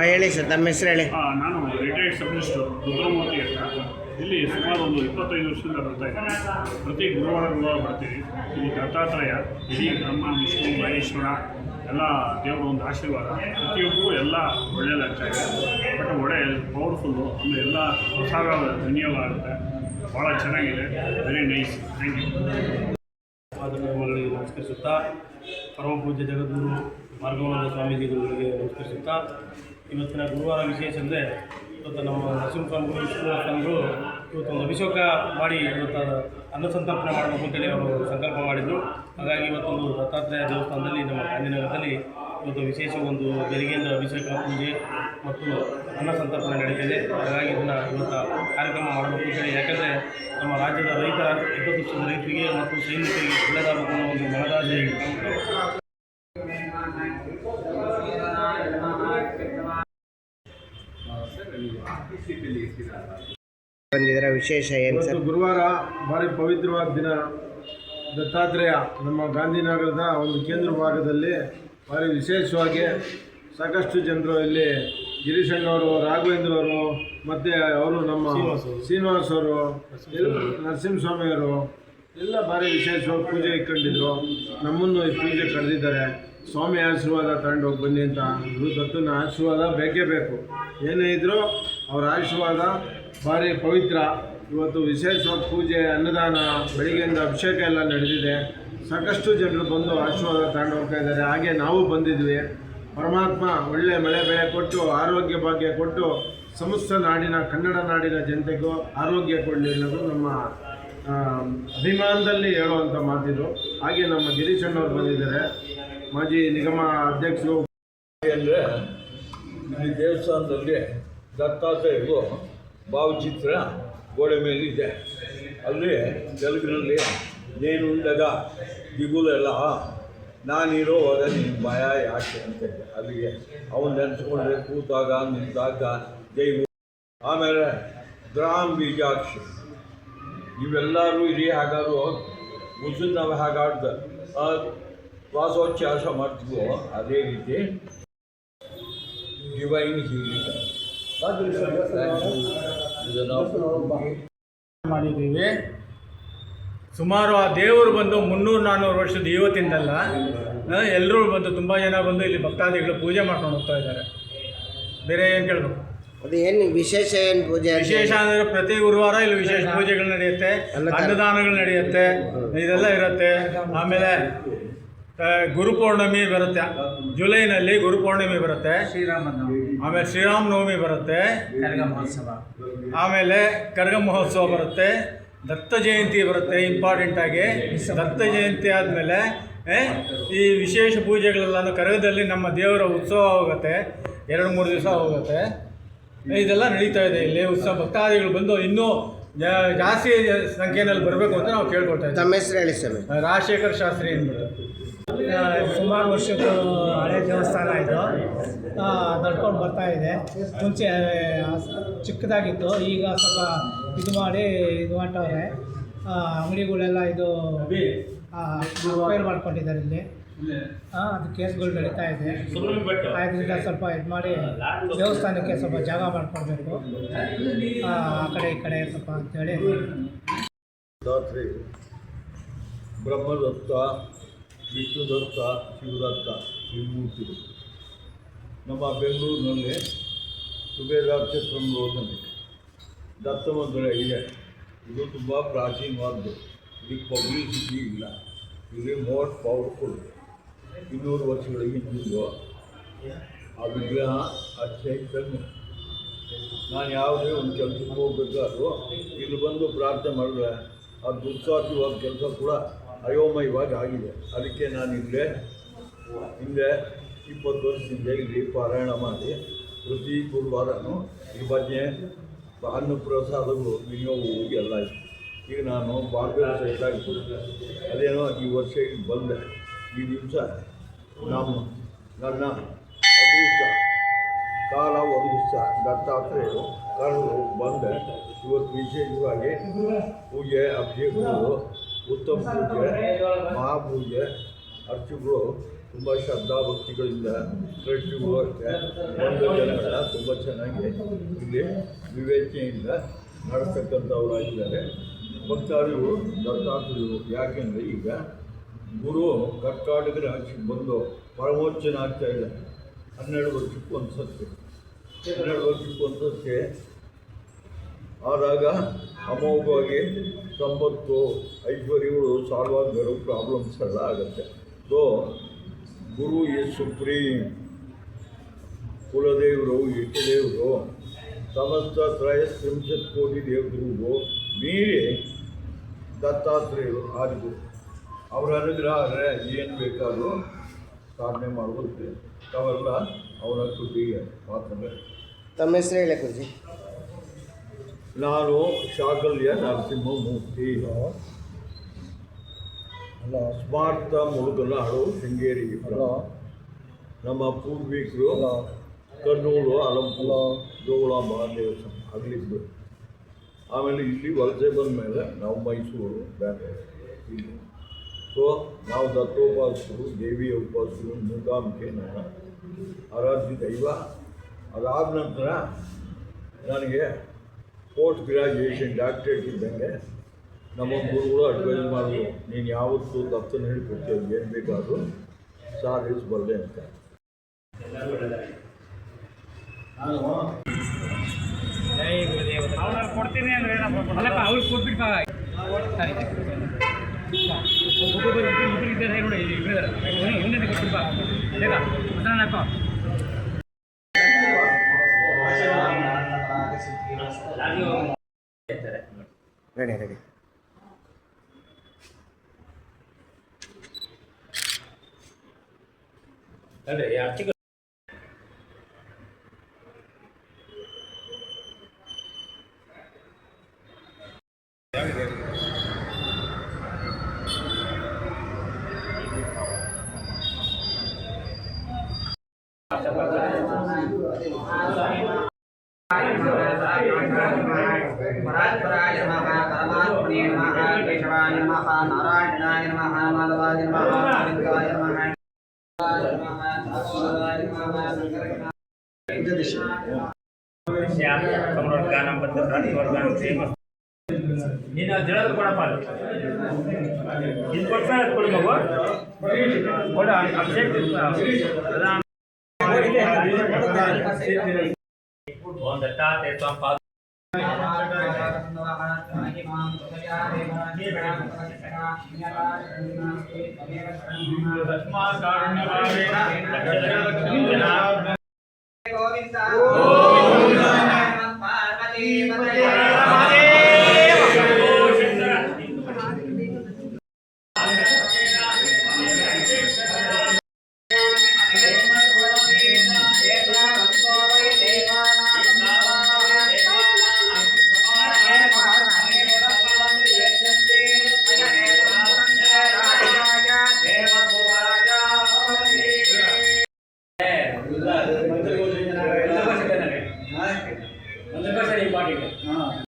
ಹೇಳಿ ಸರ್, ತಮ್ಮ ಹೆಸರು ಹೇಳಿ. ನಾನು ರಿಟೈರ್ಡ್ ಸಬ್ ರಿಜಿಸ್ಟ್ರಾರ್ ರುದ್ರಮೂರ್ತಿ ಅಂತ. ಇಲ್ಲಿ ಸುಮಾರು ಒಂದು 25 ವರ್ಷದಿಂದ ಬರ್ತಾ ಇದ್ದೀನಿ. ಪ್ರತಿ ಗುರುವಾರ ಬರ್ತೀವಿ. ಇಲ್ಲಿ ದತ್ತಾತ್ರೇಯ, ಇಡೀ ಬ್ರಹ್ಮ ವಿಷ್ಣು ಮಹೇಶ್ವರ ಎಲ್ಲ ದೇವರ ಒಂದು ಆಶೀರ್ವಾದ. ಪ್ರತಿಯೊಬ್ಬರು ಎಲ್ಲ ಒಳ್ಳೆಯದಾಗ್ತಾ ಇದೆ. ಬಟ್ ಒಳ್ಳೆ ಪವರ್ಫುಲ್ಲು, ಅಂದರೆ ಎಲ್ಲ ಪ್ರಸಾದ ವಿನಿಯೋಗ ಆಗುತ್ತೆ. ಭಾಳ ಚೆನ್ನಾಗಿದೆ. Very nice. Thank you. ಧರ್ಮಗಳಿಗೆ ನಮಸ್ಕರಿಸುತ್ತಾ, ಪರಮ ಪೂಜ್ಯ ಜಗದ್ಗುರು ಮಾರ್ಗವಾದ ಸ್ವಾಮೀಜಿಗಳಿಗೆ ನಮಸ್ಕರಿಸುತ್ತಾ, ಇವತ್ತಿನ ಗುರುವಾರ ವಿಶೇಷ ಅಂದರೆ ಇವತ್ತು ನಮ್ಮ ನರಸಿಂಹಸ್ವಾಮಿಗಳು ವಿಷ್ಣುಸ್ವಾಮಿಗಳು ಇವತ್ತೊಂದು ಅಭಿಷೇಕ ಮಾಡಿ ಇವತ್ತು ಅನ್ನಸಂತರ್ಪಣೆ ಮಾಡಬೇಕು ಅಂತೇಳಿ ಅವರು ಸಂಕಲ್ಪ ಮಾಡಿದರು. ಹಾಗಾಗಿ ಇವತ್ತೊಂದು ದತ್ತಾತ್ರೇಯ ದೇವಸ್ಥಾನದಲ್ಲಿ ನಮ್ಮ ಗಾಂಧಿನಗರದಲ್ಲಿ ಇವತ್ತು ವಿಶೇಷ ಒಂದು ಬೆಳಗ್ಗೆಯಿಂದ ಅಭಿಷೇಕ ಪೂಜೆ ಮತ್ತು ಅನ್ನಸಂತರ್ಪಣೆ ನಡೀತಿದೆ. ಹಾಗಾಗಿ ಇದನ್ನು ಇವತ್ತು ಕಾರ್ಯಕ್ರಮ ಮಾಡಬೇಕು ಅಂತೇಳಿ, ಯಾಕಂದರೆ ನಮ್ಮ ರಾಜ್ಯದ ರೈತ ಹಿತದೃಷ್ಟಿಯ ರೈತರಿಗೆ ಮತ್ತು ಸೈನಿಕರಿಗೆ ಒಳ್ಳೆಯದಾಗಬೇಕು ಅನ್ನೋ ಒಂದು ಮನದಾಸೆ ಬಂದಿದ್ದೀರಾ. ವಿಶೇಷ ಏನು ಸರ್? ಗುರುವಾರ ಭಾರಿ ಪವಿತ್ರವಾದ ದಿನ. ದತ್ತಾತ್ರೇಯ ನಮ್ಮ ಗಾಂಧಿನಗರದ ಒಂದು ಕೇಂದ್ರ ಭಾಗದಲ್ಲಿ ಭಾರಿ ವಿಶೇಷವಾಗಿ ಸಾಕಷ್ಟು ಜನರು ಇಲ್ಲಿ ಗಿರೀಶಣ್ಣವರು, ರಾಘವೇಂದ್ರ ಅವರು, ಮತ್ತು ಅವರು ನಮ್ಮ ಶ್ರೀನಿವಾಸ್ ಅವರು, ನರಸಿಂಹಸ್ವಾಮಿಯವರು ಎಲ್ಲ ಭಾರಿ ವಿಶೇಷವಾಗಿ ಪೂಜೆ ಇಟ್ಕೊಂಡಿದ್ರು. ನಮ್ಮನ್ನು ಈ ಪೂಜೆ ಕರೆದಿದ್ದಾರೆ. ಸ್ವಾಮಿ ಆಶೀರ್ವಾದ ತಗೊಂಡೋಗಿ ಬನ್ನಿ ಅಂತ. ದತ್ತನ ಆಶೀರ್ವಾದ ಬೇಕೇ ಬೇಕು. ಏನೇ ಇದ್ದರೂ ಅವರ ಆಶೀರ್ವಾದ ಭಾರಿ ಪವಿತ್ರ. ಇವತ್ತು ವಿಶೇಷವಾಗಿ ಪೂಜೆ, ಅನ್ನದಾನ, ಬೆಳಿಗ್ಗೆಯಿಂದ ಅಭಿಷೇಕ ಎಲ್ಲ ನಡೆದಿದೆ. ಸಾಕಷ್ಟು ಜನರು ಬಂದು ಆಶೀರ್ವಾದ ತಗೊಂಡು ಹೋಗ್ತಾ ಇದ್ದಾರೆ. ಹಾಗೆ ನಾವು ಬಂದಿದ್ವಿ. ಪರಮಾತ್ಮ ಒಳ್ಳೆ ಮಳೆ ಬೆಳೆ ಕೊಟ್ಟು, ಆರೋಗ್ಯ ಭಾಗ್ಯ ಕೊಟ್ಟು, ಸಮಸ್ತ ನಾಡಿನ, ಕನ್ನಡ ನಾಡಿನ ಜನತೆಗೂ ಆರೋಗ್ಯ ಕೊಡಲಿ ಅನ್ನೋದು ನಮ್ಮ ಅಭಿಮಾನದಲ್ಲಿ ಹೇಳುವಂಥ ಮಾತಿದು. ಹಾಗೆ ನಮ್ಮ ಗಿರೀಶಣ್ಣವ್ರು ಬಂದಿದ್ದಾರೆ, ಮಾಜಿ ನಿಗಮ ಅಧ್ಯಕ್ಷರು. ಅಂದರೆ ಈ ದೇವಸ್ಥಾನದಲ್ಲಿ ದತ್ತಾತ್ರೇಯರು ಭಾವಚಿತ್ರ ಗೋಡೆ ಮೇಲೆ ಇದೆ. ಅಲ್ಲಿ ತೆಲುಗಿನಲ್ಲಿ ನೇನು ಉಂಡಗ ದಿಗುಲೆಲ್ಲ ನಾನಿರೋವಾಗ ನೀನು ಭಯ ಯಾಕೆ ಅಂತ ಅಲ್ಲಿಗೆ ಅವನು ನೆನೆಸ್ಕೊಂಡ್ರೆ ಕೂತಾಗ ನಿಂತಾಗ ಜೈವು. ಆಮೇಲೆ ಗ್ರಾಮ್ ಬೀಜಾಕ್ಷಿ ಇವೆಲ್ಲರೂ ಇಡೀ ಹಾಗಾದ್ರು ಮುಸುಲ್ ನಾವು ಹಾಗಾಡ್ದ ಶ್ವಾಸೋಚ್ಛ್ವಾಸ ಮಾಡ್ತೀವೋ ಅದೇ ರೀತಿ ಡಿವೈನ್ ಹೀಲಿಂಗ್ ಮಾಡಿದ್ದೀವಿ. ಸುಮಾರು ಆ ದೇವರು ಬಂದು 300-400 ವರ್ಷದ ಇವತ್ತಿಂದಲ್ಲ, ಎಲ್ಲರೂ ಬಂದು ತುಂಬ ಜನ ಬಂದು ಇಲ್ಲಿ ಭಕ್ತಾದಿಗಳು ಪೂಜೆ ಮಾಡ್ಕೊಂಡು ಹೋಗ್ತಾ ಇದ್ದಾರೆ. ಬೇರೆ ಏನು ಕೇಳಬೇಕು? ಅದು ಏನು ವಿಶೇಷ, ಏನು ಪೂಜೆ? ವಿಶೇಷ ಅಂದರೆ ಪ್ರತಿ ಗುರುವಾರ ಇಲ್ಲಿ ವಿಶೇಷ ಪೂಜೆಗಳು ನಡೆಯುತ್ತೆ, ಅನ್ನದಾನಗಳು ನಡೆಯುತ್ತೆ, ಇದೆಲ್ಲ ಇರುತ್ತೆ. ಆಮೇಲೆ ಗುರುಪೌರ್ಣಮಿ ಬರುತ್ತೆ, ಜುಲೈನಲ್ಲಿ ಗುರುಪೌರ್ಣಮಿ ಬರುತ್ತೆ. ಆಮೇಲೆ ಶ್ರೀರಾಮನವಮಿ ಬರುತ್ತೆ, ಆಮೇಲೆ ಕರಗ ಮಹೋತ್ಸವ ಬರುತ್ತೆ, ದತ್ತ ಜಯಂತಿ ಬರುತ್ತೆ. ಇಂಪಾರ್ಟೆಂಟಾಗಿ ದತ್ತ ಜಯಂತಿ ಆದಮೇಲೆ ಈ ವಿಶೇಷ ಪೂಜೆಗಳೆಲ್ಲ ಕರಗದಲ್ಲಿ ನಮ್ಮ ದೇವರ ಉತ್ಸವ ಹೋಗುತ್ತೆ, 2-3 ದಿವಸ ಹೋಗುತ್ತೆ. ಇದೆಲ್ಲ ನಡೀತಾ ಇದೆ ಇಲ್ಲಿ ಉತ್ಸವ. ಭಕ್ತಾದಿಗಳು ಬಂದು ಇನ್ನೂ ಜಾಸ್ತಿ ಸಂಖ್ಯೆಯಲ್ಲಿ ಬರಬೇಕು ಅಂತ ನಾವು ಕೇಳ್ಕೊಳ್ತಾ ಇದ್ದೀವಿ. ತಮ್ಮ ಹೆಸರು ಹೇಳಿ ಸರ್? ರಾಜಶೇಖರ್ ಶಾಸ್ತ್ರಿ ಅಂದ್ಬಿಟ್ಟು. ಸುಮಾರು ವರ್ಷದ ಹಳೆ ದೇವಸ್ಥಾನ ಇದು, ನಡ್ಕೊಂಡು ಬರ್ತಾ ಇದೆ. ಮುಂಚೆ ಚಿಕ್ಕದಾಗಿತ್ತು, ಈಗ ಸ್ವಲ್ಪ ಇದು ಮಾಡ್ತವ್ರೆ. ಅಂಗಡಿಗಳೆಲ್ಲ ಇದು ರಿಪೇರ್ ಮಾಡ್ಕೊಂಡಿದ್ದಾರೆ ಇಲ್ಲಿ. ಅದು ಕೇಸ್ಗಳು ನಡೀತಾ ಇದೆ. ಆದ್ದರಿಂದ ಸ್ವಲ್ಪ ಇದು ಮಾಡಿ ದೇವಸ್ಥಾನಕ್ಕೆ ಸ್ವಲ್ಪ ಜಾಗ ಮಾಡ್ಕೊಡ್ಬೇಕು, ಆ ಕಡೆ ಈ ಕಡೆ ಸ್ವಲ್ಪ ಅಂತೇಳಿ. ಬ್ರಹ್ಮದತ್ತ, ವಿಷ್ಣುದತ್ತ, ಶಿವದತ್ತ ಈ ಮೂರ್ತಿಗಳು ನಮ್ಮ ಬೆಂಗಳೂರಿನಲ್ಲಿ ಸುಬೇದಾಕ್ಷೇತ್ರಂ ರೋಡ್ನಲ್ಲಿ ದತ್ತ ಮಂದಿರ ಇದೆ. ಇದು ತುಂಬ ಪ್ರಾಚೀನವಾದ್ದು. ಇದಕ್ಕೆ ಪಬ್ಲಿಸಿಟಿ ಇಲ್ಲ. ಇದು ಮೋಸ್ಟ್ ಪವರ್ಫುಲ್. 200 ವರ್ಷಗಳ ಹಿಂದಿದ್ದು ಆ ವಿಗ್ರಹ, ಆ ಚೈತನ್ಯ. ನಾನು ಯಾವುದೇ ಒಂದು ಕೆಲಸಕ್ಕೆ ಹೋಗಬೇಕಾದ್ರೂ ಇಲ್ಲಿ ಬಂದು ಪ್ರಾರ್ಥನೆ ಮಾಡಿದ್ರೆ ಆ ದುಸ್ಸಾಧ್ಯವಾದ ಕೆಲಸ ಕೂಡ ಅಯೋಮಯವಾಗಿ ಆಗಿದೆ. ಅದಕ್ಕೆ ನಾನು ಹಿಂದೆ 20 ವರ್ಷದಿಂದ ಇಲ್ಲಿ ಪಾರಾಯಣ ಮಾಡಿ ಪ್ರತಿ ಗುರುವಾರನೂ ಈ ಬಗ್ಗೆ ಅನ್ನಪ್ರಸಾದಗಳು ವಿನಿಯೋಗವಾಗಿ ಎಲ್ಲ ಇತ್ತು. ಈಗ ನಾನು ಬಾಂಬೆ ಸೈಟಾಗಿ ಅದೇನೋ ಈ ವರ್ಷ ಇಲ್ಲಿ ಬಂದೆ. ಈ ದಿವಸ ನನ್ನ ಅದೃಷ್ಟ ಕಾಲ ಒದಗಿಸ್ತ ದತ್ತಾತ್ರೇಯರು ಕರೆದು ಬಂದೆ. ಇವತ್ತು ವಿಶೇಷವಾಗಿ ಪೂಜೆ, ಅಭಿಷೇಕಗಳು, ಉತ್ತಮ ಪೂಜೆ, ಮಹಾಪೂಜೆ, ಅರ್ಚಕರು ತುಂಬ ಶ್ರದ್ಧಾಭಕ್ತಿಗಳಿಂದ ಟ್ರಸ್ಟಿಗೂ ಅಷ್ಟೇ ಒಂದು ಜನಗಳ ತುಂಬ ಚೆನ್ನಾಗಿ ಇಲ್ಲಿ ವಿವೇಚನೆಯಿಂದ ನಡೆಸ್ತಕ್ಕಂಥವರಾಗಿದ್ದಾರೆ. ಭಕ್ತಾದಿಗಳು ದತ್ತಾತ್ರೇಯರು ಯಾಕೆಂದರೆ ಈಗ ಗುರು ಕರ್ನಾಟಕದ ಬಂದು ಪರಮೋಚ್ಚನ ಆಗ್ತಾ ಇಲ್ಲ. 12 ವರ್ಷಕ್ಕೂ ಒಂದು ಸತ್ಯ ಆದಾಗ ಅಮೋಘವಾಗಿ ಸಂಪತ್ತು ಐಶ್ವರ್ಯಗಳು ಸಾಲ್ವ್ ಆಗೋ ಪ್ರಾಬ್ಲಮ್ಸ್ ಎಲ್ಲ ಆಗುತ್ತೆ. So guru is supreme. ಕುಲದೇವರು ಇಷ್ಟದೇವರು ಸಮಸ್ತ 330 ಕೋಟಿ ದೇವರಿಗೂ ಮೀರಿ ದತ್ತಾತ್ರೇಯರು ಆದಿಗಳು. ಅವರ ಅನುಗ್ರಹ ಆದರೆ ಏನು ಬೇಕಾದರೂ ಸಾಧನೆ ಮಾಡ್ಬೋದು. ತಾವೆಲ್ಲ ಅವರ ಕೃತಿಗೆ ಮಾತ್ರ. ತಮ್ಮ ಹೆಸರು ಹೇಳಿ ಗುರುಜಿ. ನಾನು ಶಾಕಲ್ಯ ನರಸಿಂಹಮೂರ್ತಿ, ಸ್ಮಾರ್ತ ಮುಳುಗನಾಡು ಶೃಂಗೇರಿ. ನಮ್ಮ ಪೂರ್ವಿಕರು ಕರ್ನೂಲು ಅಲಂಪುರ ಜೋಗುಳಾಂಬ ದೇವಸ್ಥಾನ ಆಗಲಿದ್ದು. ಆಮೇಲೆ ಇಲ್ಲಿ ವಲಸೆ ಬಂದ ಮೇಲೆ ನಾವು ಮೈಸೂರು ಬ್ಯಾಂಗ್ಳೂರು ಇಲ್ಲಿ. ಸೊ ನಾವು ದತ್ತೋಪಾಸಕರು, ದೇವಿಯ ಉಪಾಸಕರು, ಮೂಕಾಂಬಿಕೆ ನನ್ನ ಆರಾಧ್ಯ ದೈವ. ಅದಾದ ನಂತರ ನನಗೆ ಪೋಸ್ಟ್ ಗ್ರ್ಯಾಜುಯೇಷನ್ ಡಾಕ್ಟ್ರೇಟ್ ಇದ್ದಂಗೆ ನಮ್ಮ ಗುರುಗಳು ಅಡ್ವೈಸ್ ಮಾಡಿದ್ರು, ನೀನು ಯಾವತ್ತೂ ದತ್ತನ ಹೇಳ್ಕೊಡ್ತೀವಿ, ಏನು ಬೇಕಾದರೂ ಸಾಧಿಸಬಲ್ಲೆ ಅಂತ. ಕೊಡ್ತೀನಿ ಅಂದರೆ ಅವ್ರಿಗೆ ಕೊಟ್ಬಿಟ್ಟು ರೆಡಿ परात्पराय नमः, परमात्मने नमः, केशवाय नमः, नारायणाय नमः, माधवाय नमः, गोविन्दाय नमः, ನೀನು ಜಳದ ಕೊಡಪ್ಪ, ಇದು ಕೊಡ್ತಾ ಕೊಡು ಮಗು, ಕೊಡ ಅಭಿಷೇಕ್ ಓಂ ದತ್ತಾತ್ರೇಯ ಸ್ವಾಮಿ ಪಾದ